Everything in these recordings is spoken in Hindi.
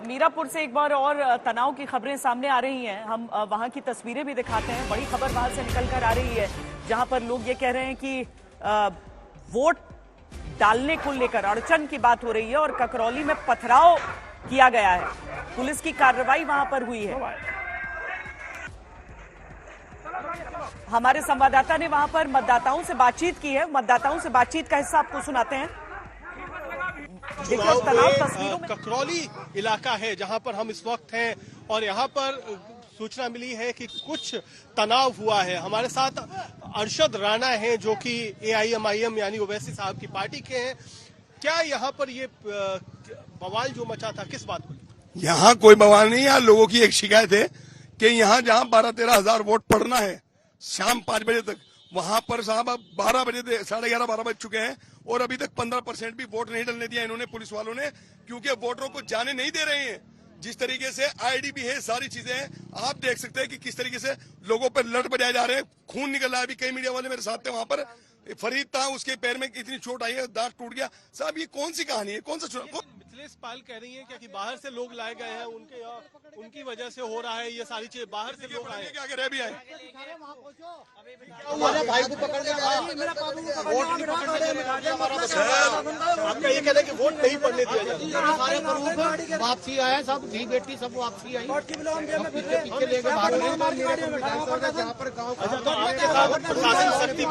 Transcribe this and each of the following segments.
मीरापुर से एक बार और तनाव की खबरें सामने आ रही हैं। हम वहां की तस्वीरें भी दिखाते हैं। बड़ी खबर वहां से निकल कर आ रही है, जहां पर लोग ये कह रहे हैं कि वोट डालने को लेकर अड़चन की बात हो रही है और ककरौली में पथराव किया गया है। पुलिस की कार्रवाई वहां पर हुई है। हमारे संवाददाता ने वहां पर मतदाताओं से बातचीत की है। मतदाताओं से बातचीत का हिस्सा आपको सुनाते हैं। ककरौली इलाका है जहां पर हम इस वक्त हैं और यहां पर सूचना मिली है कि कुछ तनाव हुआ है। हमारे साथ अरशद राणा हैं जो कि AIMIM यानी ओवैसी साहब की पार्टी के हैं। क्या यहाँ पर ये बवाल जो मचा था किस बात को? यहाँ कोई बवाल नहीं है। यहाँ लोगों की एक शिकायत है कि यहाँ जहाँ 12-13 हजार वोट पड़ना है शाम 5 बजे तक, वहां पर साहब अब 12 बजे 11:30-12 बज चुके हैं और अभी तक 15% भी वोट नहीं डलने दिया इन्होंने, पुलिस वालों ने, क्योंकि वोटरों को जाने नहीं दे रहे हैं। जिस तरीके से ID भी है, सारी चीजें हैं, आप देख सकते हैं कि किस तरीके से लोगों पर लड़ बजाए जा रहे हैं। खून निकल रहा है। अभी कई मीडिया वाले मेरे साथ थे वहां पर। फरीद था, उसके पैर में इतनी चोट आई है, दांत टूट गया। साहब ये कौन सी कहानी है? कौन सा चुनाव? मिथिलेश पाल कह रही है कि बाहर से लोग लाए गए हैं, उनकी वजह से हो रहा है ये सारी चीजें। बाहर से लोग आए, क्या रह भी आए। भाई को पकड़ लिया, आपका ये कहना है कि वोट नहीं पड़ने दिया जाए। वापसी आया, सब धी बेटी सब वापसी आई, पीछे लेके भाग सख्ती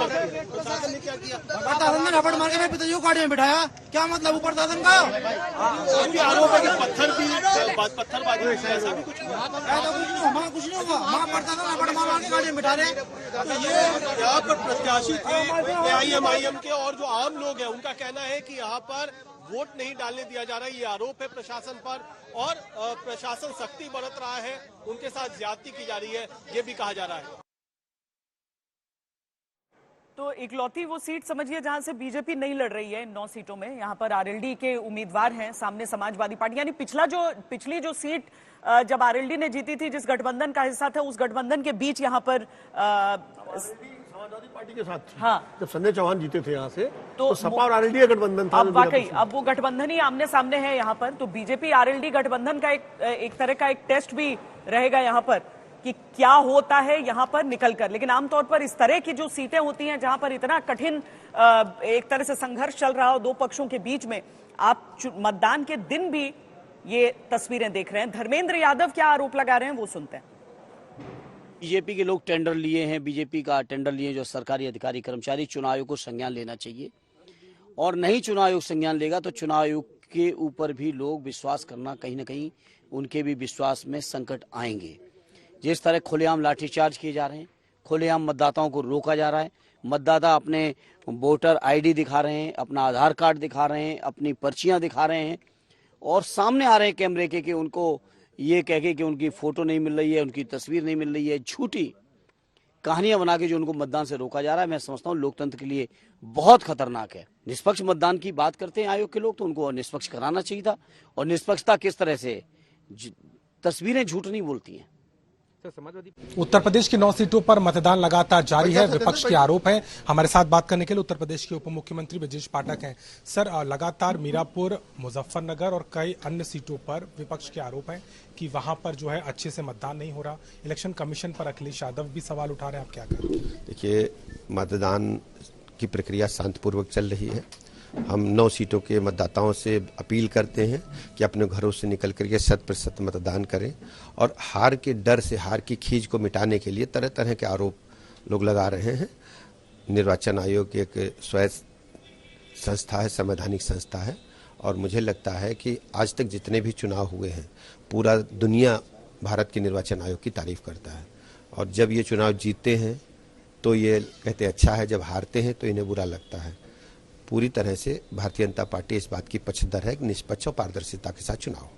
प्रशासन ने क्या किया? प्रशासन ने रबड़ मार के पिताजी को गाड़ी में बिठाया। क्या मतलब ऊपर शासन का आरोप है कि पत्थरबाजी ऐसा भी कुछ कुछ नहीं होगा। वहाँ प्रशासन रबड़ मार के गाड़ी में बिठा रहे। यहाँ पर प्रत्याशी थे AIMIM के और जो आम लोग हैं उनका कहना है कि यहाँ पर वोट नहीं डालने दिया जा रहा है। ये आरोप है प्रशासन पर और प्रशासन सख्ती बरत रहा है, उनके साथ ज्यादती की जा रही है, ये भी कहा जा रहा है। तो इकलौती वो सीट समझिए जहां से बीजेपी नहीं लड़ रही है। इन 9 सीटों में यहाँ पर RLD के उम्मीदवार हैं, सामने समाजवादी पार्टी। यानी पिछली जो सीट जब RLD ने जीती थी, जिस गठबंधन का हिस्सा था, उस गठबंधन के बीच यहाँ पर समाजवादी पार्टी के साथ हाँ, जब संजय चौहान जीते थे यहाँ से तो सपा और RLD का गठबंधन था। अब वाकई अब वो गठबंधन ही आमने सामने है यहाँ पर। तो बीजेपी RLD गठबंधन का एक तरह का एक टेस्ट भी रहेगा यहाँ पर कि क्या होता है यहाँ पर निकलकर। लेकिन आमतौर पर इस तरह की जो सीटें होती हैं जहां पर इतना कठिन एक तरह से संघर्ष चल रहा हो दो पक्षों के बीच में, आप मतदान के दिन भी ये तस्वीरें देख रहे हैं। धर्मेंद्र यादव क्या आरोप लगा रहे हैं वो सुनते हैं। बीजेपी के लोग टेंडर लिए हैं, बीजेपी का टेंडर लिए जो सरकारी अधिकारी कर्मचारी, चुनाव आयोग को संज्ञान लेना चाहिए और नहीं चुनाव आयोग संज्ञान लेगा तो चुनाव आयोग के ऊपर भी लोग विश्वास करना, कहीं ना कहीं उनके भी विश्वास में संकट आएंगे। जिस तरह खुलेआम लाठीचार्ज किए जा रहे हैं, खुलेआम मतदाताओं को रोका जा रहा है, मतदाता अपने वोटर ID दिखा रहे हैं, अपना आधार कार्ड दिखा रहे हैं, अपनी पर्चियां दिखा रहे हैं और सामने आ रहे हैं कैमरे के कि उनको ये कह के कि उनकी फोटो नहीं मिल रही है, उनकी तस्वीर नहीं मिल रही है, झूठी कहानियां बना के जो उनको मतदान से रोका जा रहा है। मैं समझता हूँ लोकतंत्र के लिए बहुत खतरनाक है। निष्पक्ष मतदान की बात करते हैं आयोग के लोग, तो उनको निष्पक्ष कराना चाहिए था। और निष्पक्षता किस तरह से, तस्वीरें झूठ नहीं बोलती हैं। उत्तर प्रदेश की 9 सीटों पर मतदान लगातार जारी है। विपक्ष के आरोप हैं। हमारे साथ बात करने के लिए उत्तर प्रदेश के उप मुख्यमंत्री ब्रजेश पाठक हैं। सर, लगातार मीरापुर, मुजफ्फरनगर और कई अन्य सीटों पर विपक्ष के आरोप हैं कि वहां पर जो है अच्छे से मतदान नहीं हो रहा। इलेक्शन कमीशन पर अखिलेश यादव भी सवाल उठा रहे हैं, आप क्या कहें? देखिए, मतदान की प्रक्रिया शांतिपूर्वक चल रही है। हम 9 सीटों के मतदाताओं से अपील करते हैं कि अपने घरों से निकल करके 100% मतदान करें और हार के डर से, हार की खींच को मिटाने के लिए तरह तरह के आरोप लोग लगा रहे हैं। निर्वाचन आयोग एक स्वायत्त संस्था है, संवैधानिक संस्था है और मुझे लगता है कि आज तक जितने भी चुनाव हुए हैं पूरा दुनिया भारत के निर्वाचन आयोग की तारीफ करता है और जब ये चुनाव जीतते हैं तो ये कहते हैं अच्छा है, जब हारते हैं तो इन्हें बुरा लगता है। पूरी तरह से भारतीय जनता पार्टी इस बात की पक्षधर है कि निष्पक्ष और पारदर्शिता के साथ चुनाव।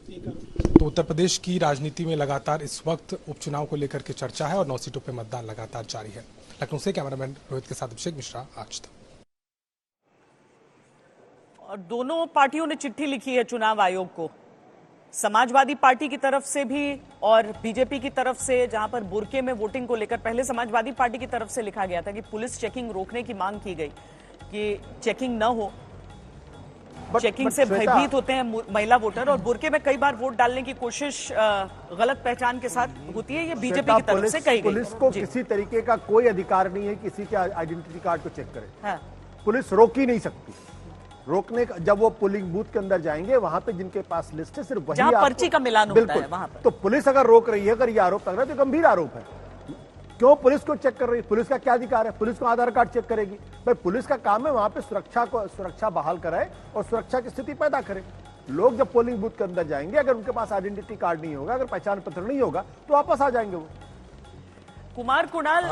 तो उत्तर प्रदेश की राजनीति में लगातार इस वक्त उपचुनाव को लेकर के चर्चा है और 9 सीटों पर मतदान लगातार जारी है। लखनऊ से कैमरामैन रोहित के साथ अभिषेक मिश्रा, आज तक। और दोनों पार्टियों ने चिट्ठी लिखी है चुनाव आयोग को, समाजवादी पार्टी की तरफ से भी और बीजेपी की तरफ से, जहां पर बुरके में वोटिंग को लेकर पहले समाजवादी पार्टी की तरफ से लिखा गया था कि पुलिस चेकिंग रोकने की मांग की गई कि चेकिंग न हो। चेकिंग से भयभीत होते हैं महिला वोटर, और बुरके में कई बार वोट डालने की कोशिश गलत पहचान के साथ होती है। ये बीजेपी की तरफ से कही गई। पुलिस को किसी तरीके का कोई अधिकार नहीं है किसी के आइडेंटिटी कार्ड को चेक करे। हाँ। पुलिस रोक ही नहीं सकती। रोकने का, जब वो पोलिंग बूथ के अंदर जाएंगे वहां पे जिनके पास लिस्ट है सिर्फ वही जहां पर्ची का मिलान होता है वहां पर। तो पुलिस अगर रोक रही है, अगर ये आरोप लग रहा है तो गंभीर आरोप है। क्यों पुलिस को चेक कर रही है? पुलिस का क्या अधिकार है? पुलिस को आधार कार्ड चेक करेगी? भाई पुलिस का काम है वहां पे सुरक्षा बहाल कराए और सुरक्षा की स्थिति पैदा करे। लोग जब पोलिंग बूथ के अंदर जाएंगे, अगर उनके पास आइडेंटिटी कार्ड नहीं होगा, अगर पहचान पत्र नहीं होगा, तो वापस आ जाएंगे वो। कुमार कुणाल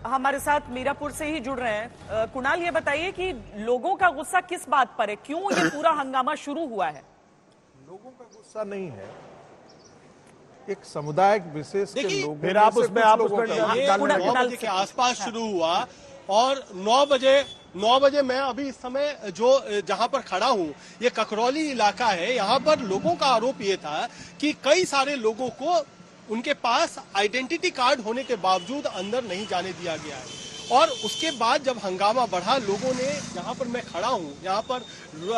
हमारे साथ मीरापुर से ही जुड़ रहे हैं। कुणाल, ये बताइए कि लोगों का गुस्सा किस बात पर है? क्यों ये पूरा हंगामा शुरू हुआ है? लोगों का गुस्सा नहीं है, एक समुदाय विशेष के लोगों फिर आप उसमें आप उसमें ये 9 बजे के आसपास शुरू हुआ और 9 बजे मैं अभी इस समय जहां पर खड़ा हूं, ये ककरौली इलाका है। यहां पर लोगों का आरोप ये था कि कई सारे लोगों को उनके पास आइडेंटिटी कार्ड होने के बावजूद अंदर नहीं जाने दिया गया है। और उसके बाद जब हंगामा बढ़ा, लोगों ने, यहाँ पर मैं खड़ा हूँ, यहाँ पर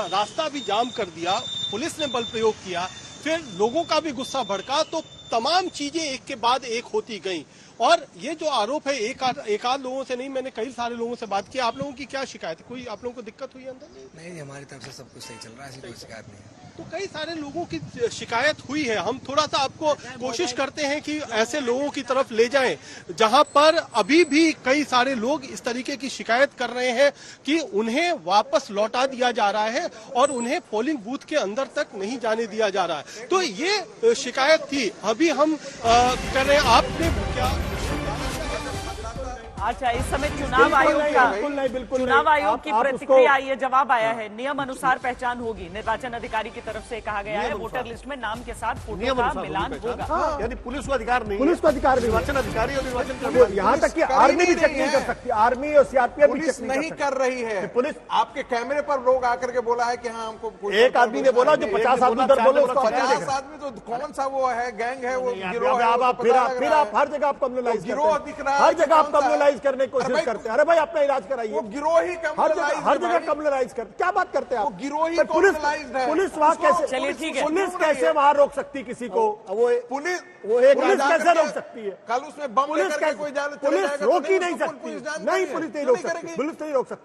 रास्ता भी जाम कर दिया, पुलिस ने बल प्रयोग किया, फिर लोगों का भी गुस्सा भड़का, तो तमाम चीजें एक के बाद एक होती गई। और ये जो आरोप है एक आध लोगों से नहीं, मैंने कई सारे लोगों से बात की। आप लोगों की क्या शिकायत है? कोई आप लोगों को दिक्कत हुई अंदर? नहीं, हमारी तरफ से सब कुछ सही चल रहा है, ऐसी कोई शिकायत नहीं है। तो कई सारे लोगों की शिकायत हुई है। हम थोड़ा सा आपको कोशिश करते हैं कि ऐसे लोगों की तरफ ले जाएं जहां पर अभी भी कई सारे लोग इस तरीके की शिकायत कर रहे हैं कि उन्हें वापस लौटा दिया जा रहा है और उन्हें पोलिंग बूथ के अंदर तक नहीं जाने दिया जा रहा है। तो ये शिकायत थी। अभी हम कर रहे हैं, आपने क्या? अच्छा, इस समय चुनाव आयोग की प्रतिक्रिया आई है, जवाब आया है। नियम अनुसार पहचान होगी। निर्वाचन अधिकारी की तरफ से कहा गया है वोटर लिस्ट में नाम के साथ फोटो का मिलान होगा। यानी पुलिस को अधिकार नहीं, पुलिस को अधिकार नहीं, निर्वाचन अधिकारी और निर्वाचन यहाँ तक कि आर्मी भी चेक नहीं कर सकती। आर्मी और सीआरपीएफ भी पुलिस नहीं कर रही है। पुलिस आपके कैमरे पर लोग आकर के बोला है कि हाँ हमको, एक आदमी ने बोला जो 50 आदमी उधर बोले, 50 आदमी तो कौन सा वो है, गैंग है, वो गिरोह है। फिर आप हर जगह आप कम्युनलाइज, गिरोह दिख रहा है, हर जगह आप कम्युनलाइज करने की कोशिश करते हैं। अरे भाई अपना इलाज कराइए। वो गिरोह ही हर जगह कम्युनलाइज करते, क्या बात करते हैं आप? गिरोह ही कम्युनलाइज्ड है। पुलिस वहाँ कैसे, चलिए ठीक है, पुलिस कैसे वहाँ रोक सकती किसी को? वो पुलिस कैसे रोक सकती है? कल उसमें बम लेकर के कोई पुलिस रोक ही नहीं सकती। नहीं, पुलिस नहीं रोक सकती, पुलिस नहीं रोक सकती।